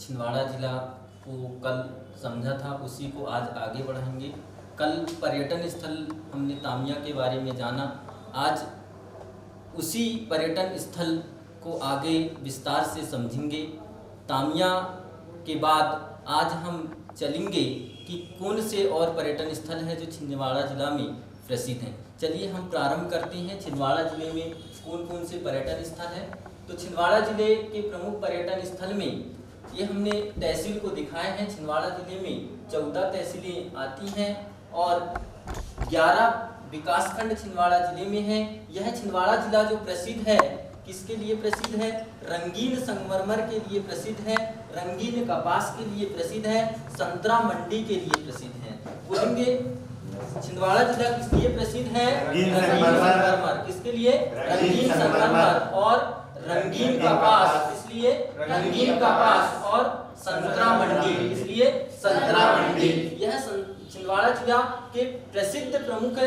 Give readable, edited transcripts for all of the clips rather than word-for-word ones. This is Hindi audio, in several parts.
छिंदवाड़ा जिला को कल समझा था, उसी को आज आगे बढ़ाएंगे। कल पर्यटन स्थल हमने तामिया के बारे में जाना, आज उसी पर्यटन स्थल को आगे विस्तार से समझेंगे। तामिया के बाद आज हम चलेंगे कि कौन से और पर्यटन स्थल हैं जो छिंदवाड़ा जिला में प्रसिद्ध हैं। चलिए हम प्रारंभ करते हैं छिंदवाड़ा जिले में कौन कौन से पर्यटन स्थल हैं। तो छिंदवाड़ा जिले के प्रमुख पर्यटन स्थल में ये हमने तहसील को दिखाए हैं। छिंदवाड़ा जिले में 14 तहसीलें आती हैं और 11 विकासखंड छिंदवाड़ा जिले में है। यह छिंदवाड़ा जिला जो प्रसिद्ध है, किसके लिए प्रसिद्ध है? रंगीन संगमरमर के लिए प्रसिद्ध है, रंगीन कपास के लिए प्रसिद्ध है, संतरा मंडी के लिए प्रसिद्ध है। बोलेंगे छिंदवाड़ा जिला किस लिए प्रसिद्ध है? रंगीन संगमरमर। किसके लिए? रंगीन संगमरमर और रंगीन कपास। इसलिए रंगीन कपास और संतरा मंडी, इसलिए संतरा मंडी। यह छिंदवाड़ा जिला के प्रसिद्ध प्रमुख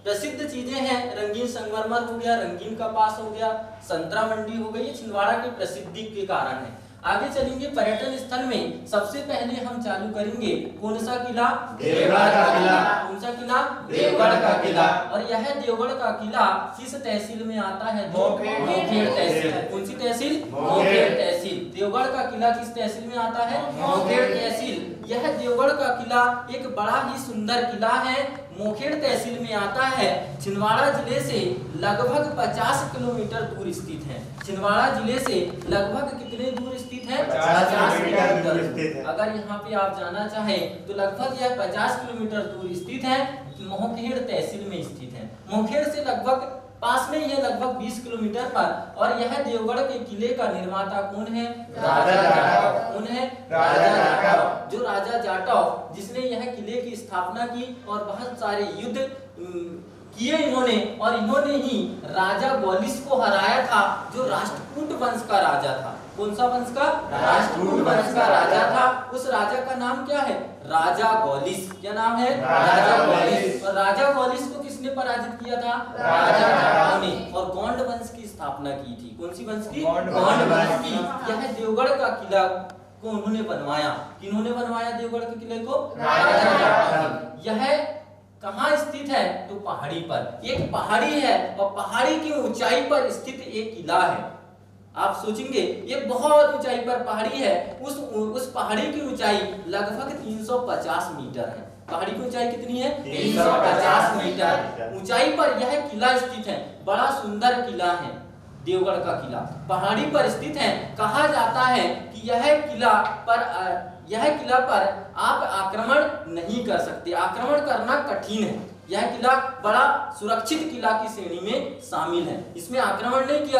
प्रसिद्ध चीजें हैं। रंगीन संगमरमर हो गया, रंगीन कपास हो गया, संतरा मंडी हो गई, ये छिंदवाड़ा की प्रसिद्धि के कारण है। आगे चलेंगे पर्यटन स्थल में। सबसे पहले हम चालू करेंगे कौन सा किला? देवगढ़ का किला। कौन सा किला? देवगढ़ का किला। और यह देवगढ़ का किला किस तहसील में आता है? मोखेड़ तहसील। कौन सी तहसील? मोखेड़ तहसील। देवगढ़ का किला किस तहसील में आता है? मोखेड़ तहसील। यह देवगढ़ का किला एक बड़ा ही सुंदर किला है, मोखेड़ तहसील में आता है। छिंदवाड़ा जिले से लगभग 50 किलोमीटर दूर स्थित है। छिंदवाड़ा जिले से लगभग कितने दूर स्थित है? 50 किलोमीटर। अगर यहाँ पे आप जाना चाहें तो लगभग यह 50 किलोमीटर दूर स्थित है, मोखेड़ तहसील में स्थित है। मोखेड़ से लगभग पास में ही है, लगभग 20 किलोमीटर पर। और यह देवगढ़ के किले का निर्माता कौन है? राजा जाटव। कौन है? राजा जाटव। जो राजा जाटव जिसने यह किले की स्थापना की और बहुत सारे युद्ध किए इन्होंने, और इन्होंने ही राजा ग्वालिस को हराया था, जो राष्ट्रकूट वंश का राजा था। कौन सा वंश का? राष्ट्रकूट वंश का राजा था। उस राजा का नाम क्या है? राजा ग्वालिस। क्या नाम है? राजा ग्वालिस। और राजा ग्वालिस को किसने पराजित किया था? राजा जाटव ने। और गोंड वंश की स्थापना की थी। कौन सी वंश की? गोंड वंश की। यह देवगढ़ का किला को उन्होंने बनवाया। किन्होंने बनवाया देवगढ़ के किले को? राजा जाटव। यह कहाँ स्थित है? तो पहाड़ी पर। एक पहाड़ी है और पहाड़ी की ऊंचाई पर स्थित एक किला है। आप सोचेंगे ये बहुत ऊंचाई पर पहाड़ी है, उस पहाड़ी की ऊंचाई लगभग 350 मीटर है। पहाड़ी की ऊंचाई कितनी है? 350 मीटर ऊंचाई पर यह किला स्थित है। बड़ा सुंदर किला है देवगढ़ का किला, पहाड़ी पर स्थित है। कहा जाता है कि यह किला पर आप आक्रमण नहीं कर सकते, आक्रमण करना कठिन है। यह किला बड़ा सुरक्षित किला की श्रेणी में शामिल है। इसमें आक्रमण नहीं किया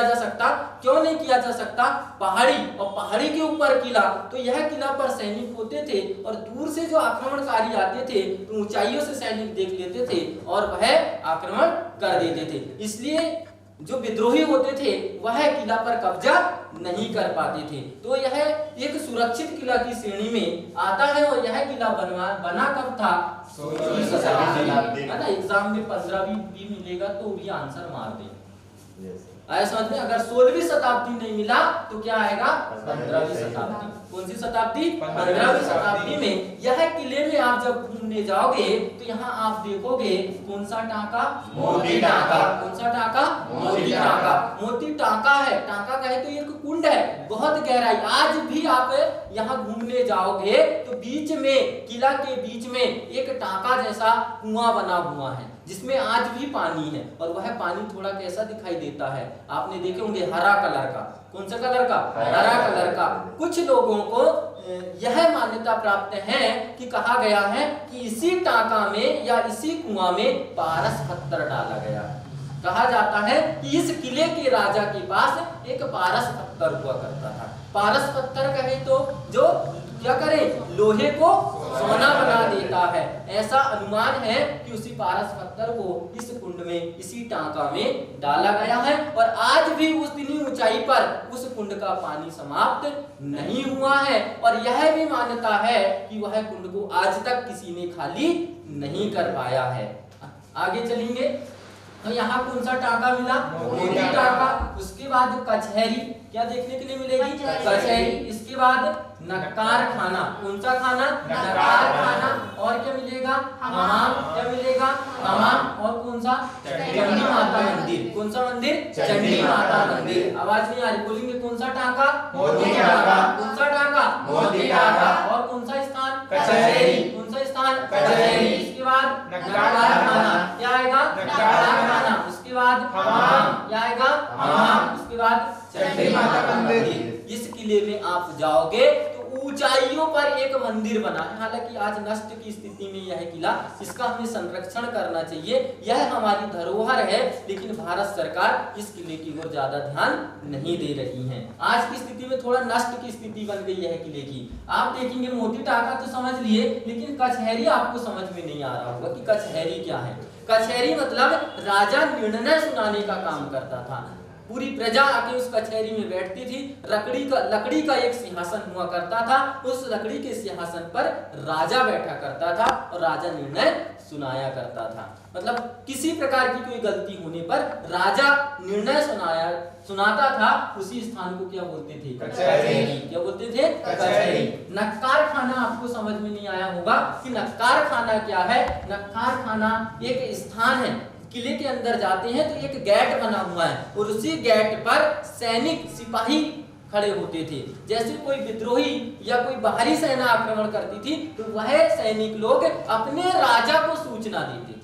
जा सकता। क्यों नहीं किया जा सकता? पहाड़ी, और पहाड़ी के ऊपर किला, तो यह किला पर सैनिक होते थे और दूर से जो आक्रमणकारी आते थे तो ऊंचाइयों से सैनिक देख लेते थे और वह आक्रमण कर देते थे। इसलिए जो विद्रोही होते थे वह किला पर कब्जा नहीं कर पाते थे। तो यह एक सुरक्षित किला की श्रेणी में आता है। और यह किला बना कब था? 16वीं शताब्दी। है ना, एग्जाम में 15वीं भी मिलेगा तो भी आंसर मार दे। आया समझ में? अगर 16वीं शताब्दी नहीं मिला तो क्या आएगा? 15वीं शताब्दी। कौन सी शताब्दी? 15वीं शताब्दी में। यह किले में आप जब घूमने जाओगे तो यहाँ आप देखोगे कौन सा टांका? मोती टांका। कौन सा टांका? मोती टांका। मोती टांका है। टांका कहे तो एक कुंड है, बहुत गहराई। आज भी आप यहाँ घूमने जाओगे तो बीच में, किला के बीच में एक टांका जैसा कुआं बना हुआ है जिसमें आज भी पानी है। और वह पानी थोड़ा कैसा दिखाई देता है? आपने देखे होंगे हरा कलर का। कौन सा कलर का? हरा कलर का। कुछ लोगों को यह मान्यता प्राप्त है कि कहा गया है कि इसी टांका में या इसी कुआं में पारस पत्थर डाला गया। कहा जाता है कि इस किले के राजा के पास एक पारस पत्थर हुआ करता था। पारस पत्थर कहे तो जो क्या करे? लोहे को सोना बना देता है। ऐसा अनुमान है कि उसी पारस पत्थर को इस कुंड में, इसी टांका में डाला गया है। और आज भी उतनी ऊंचाई पर उस कुंड का पानी समाप्त नहीं हुआ है। और यह भी मान्यता है कि वह कुंड को आज तक किसी ने खाली नहीं कर पाया है। आगे चलेंगे तो यहाँ कौन सा टांका मिला? मोती टांका। उसके बाद कचहरी। क्या देखने के लिए मिलेगी? कचहरी। इसके बाद नक्कार खाना, कौन सा खाना? नक्कार खाना। और क्या मिलेगा? हमाम। क्या मिलेगा? हमाम। और कौन सा? चंडी माता मंदिर। कौन सा मंदिर? चंडी माता मंदिर। आवाज नहीं आ रही, बोलेंगे कौन सा टाका? मोती टाका। कौन सा टाका? मोती टाका। और कौन सा स्थान? कचहरी। कौन सा स्थान? कचहरी। इसके बाद नक्कार खाना, क्या आएगा? नक्कार खाना। उसके बाद हमाम, क्या आएगा? हमाम। उसके बाद चंडी माता का मंदिर। इस किले में आप जाओगे तो ऊंचाइयों पर एक मंदिर बना है, हालांकि आज नष्ट की स्थिति में यह किला, इसका हमें संरक्षण करना चाहिए, यह हमारी धरोहर है, लेकिन भारत सरकार इस किले की ओर ज्यादा ध्यान नहीं दे रही है। आज की स्थिति में थोड़ा नष्ट की स्थिति बन गई है किले की। आप देखेंगे मोती टाका तो समझ लिए, लेकिन कचहरी आपको समझ में नहीं आ रहा होगा कि कचहरी क्या है। कचहरी मतलब राजा निर्णय सुनाने का काम करता था, पूरी प्रजा आके उस कचहरी में बैठती थी। लकड़ी का एक सिंहासन हुआ करता था, उस लकड़ी के सिंहासन पर राजा बैठा करता था और राजा निर्णय सुनाया करता था। मतलब किसी प्रकार की कोई गलती होने पर राजा निर्णय सुनाता था, उसी स्थान को क्या बोलते थे? कचहरी। क्या बोलते थे? कचहरी। नक्कार खाना आपको समझ में नहीं आया होगा कि नक्कार खाना क्या है। नक्कार खाना एक स्थान है, किले के अंदर जाते हैं तो एक गेट बना हुआ है और उसी गेट पर सैनिक सिपाही खड़े होते थे। जैसे कोई विद्रोही या कोई बाहरी सेना आक्रमण करती थी तो वह सैनिक लोग अपने राजा को सूचना देते थे,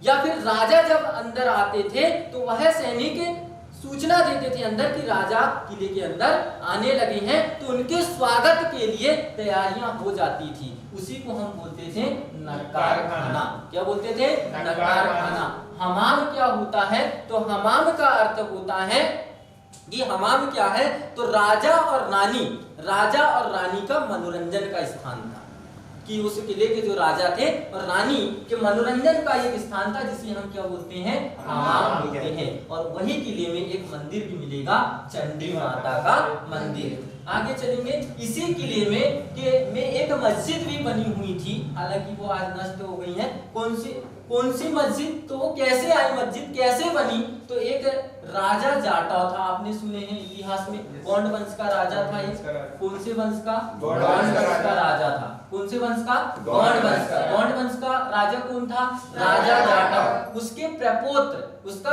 या फिर राजा जब अंदर आते थे तो वह सैनिक सूचना देते थे अंदर कि राजा किले के अंदर आने लगे हैं, तो उनके स्वागत के लिए तैयारियां हो जाती थी। उसी को हम बोलते थे नक्कार खाना। क्या बोलते थे? नक्कार खाना। हमाम क्या होता है? तो हमाम का अर्थ होता है कि हमाम क्या है? तो राजा और रानी का मनोरंजन का स्थान था, कि उस किले के जो राजा थे और रानी के मनोरंजन का एक स्थान था, जिसे हम क्या बोलते हैं? हमाम बोलते हैं। और वही किले में एक मंदिर भी मिलेगा, चंडी माता का मंदिर। आगे चलेंगे। इसी किले में एक मस्जिद भी बनी हुई थी, हालांकि वो आज नष्ट हो गई है। कौन सी मस्जिद? तो वो कैसे आई मस्जिद, कैसे बनी? तो एक राजा जाटव था, आपने सुने हैं इतिहास में, गोंड वंश का राजा था। कौन से वंश का? गोंड वंश का राजा था। कौन से वंश का? गोंड वंश का। गोंड वंश का राजा कौन था? राजा जाटव। उसका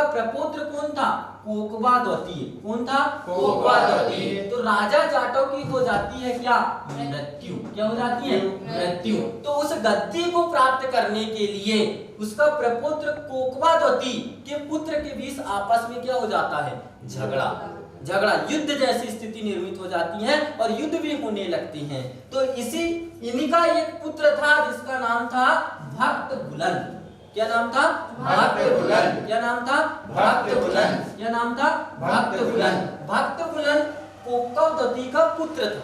प्रपुत्र कौन था? कोकबा द्वितीय। कौन था? कोकबा द्वितीय। तो राजा जाटव की हो जाती है क्या? मृत्यु। क्या हो जाती है? मृत्यु। तो उस गद्दी को प्राप्त करने के लिए उसका प्रपुत्र कोकबा द्वितीय के पुत्र के बीच आपस में क्या हो जाता है? झगड़ा, युद्ध जैसी स्थिति निर्मित हो जाती है और युद्ध भी होने लगती हैं। तो इन्हीं का एक पुत्र था जिसका नाम था भक्त बुलंद। क्या नाम था? भक्त बुलंद। क्या नाम था? भक्त बुलंद। क्या नाम था? भक्त बुलंद। भक्त बुलंद कोकबा द्वितीय का पुत्र था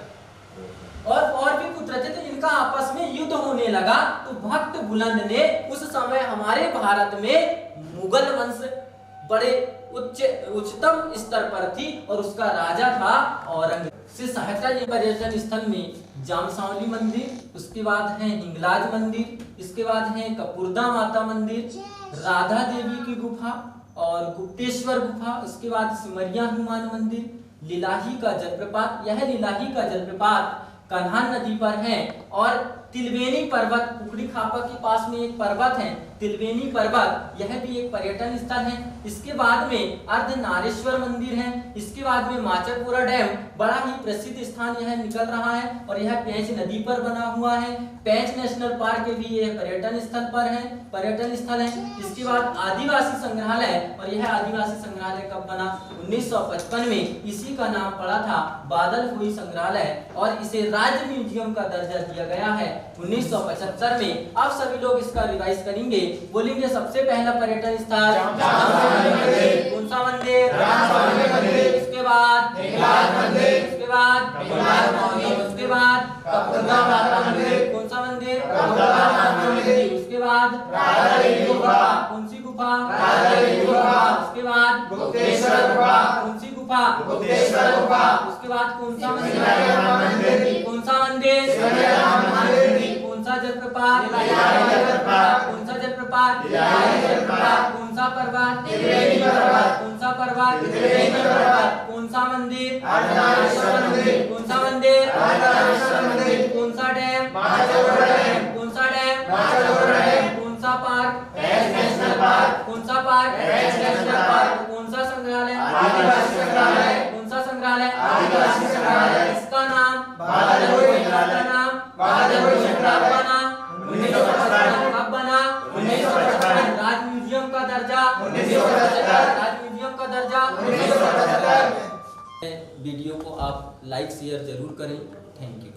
और भी पुत्र थे। तो इनका आपस में युद्ध होने लगा। तो भक्त बुलंद ने, उस समय हमारे भारत में मुगल वंश बड़े उच्चतम स्तर पर थी और उसका राजा था औरंगजेब। से सहायता पर्यटन स्थल में जामसावली मंदिर, उसके बाद है हिंगलाज मंदिर, इसके बाद है कपूरदा माता मंदिर, राधा देवी की गुफा और गुप्तेश्वर गुफा, उसके बाद सिमरिया हनुमान मंदिर, लिलाही का जलप्रपात। यह लिलाही का जलप्रपात कन्हान नदी पर है और तिलवेनी पर्वत, कुकड़ी खापा के पास में एक पर्वत है तिलवेनी पर्वत, यह भी एक पर्यटन स्थल है। इसके बाद में अर्धनारेश्वर मंदिर है। इसके बाद में माचरपुरा डैम, बड़ा ही प्रसिद्ध स्थान यह निकल रहा है और यह पेंच नदी पर बना हुआ है। पेंच नेशनल पार्क भी यह पर्यटन स्थल है। इसके बाद आदिवासी संग्रहालय, और यह आदिवासी संग्रहालय कब बना? 1955 में। इसी का नाम पड़ा था बादल हुई संग्रहालय और इसे राज्य म्यूजियम का दर्जा दिया गया है 1975 में। अब सभी लोग इसका रिवाइज करेंगे, बोलेंगे सबसे पहला पर्यटन स्थल कौन सा मंदिर? इसके बाद उसके बाद कपूरदा माता मंदिर। कौन सा मंदिर? उसके बाद कौन सी गुफा? उसके बाद गुप्तेश्वर गुफा। कौन सी गुफा? गुप्तेश्वर गुफा। उसके बाद कौन सा मंदिर? कौन सा मंदिर? कौन सा जलप्रपात? कौन सा जलप्रपात? कौन सा पर्वत? कौन सा पर्वत? कौन सा मंदिर? कौन सा मंदिर? कौन सा डैम? कौन सा डैम? कौन सा पार्क? कौन सा पार्क? कौन सा संग्रहालय? कौन सा संग्रहालय? इसका नाम? इसका नाम? कब बना? राज म्यूजियम का दर्जा? राज म्यूजियम का दर्जा? वीडियो को आप लाइक शेयर जरूर करें। Thank you.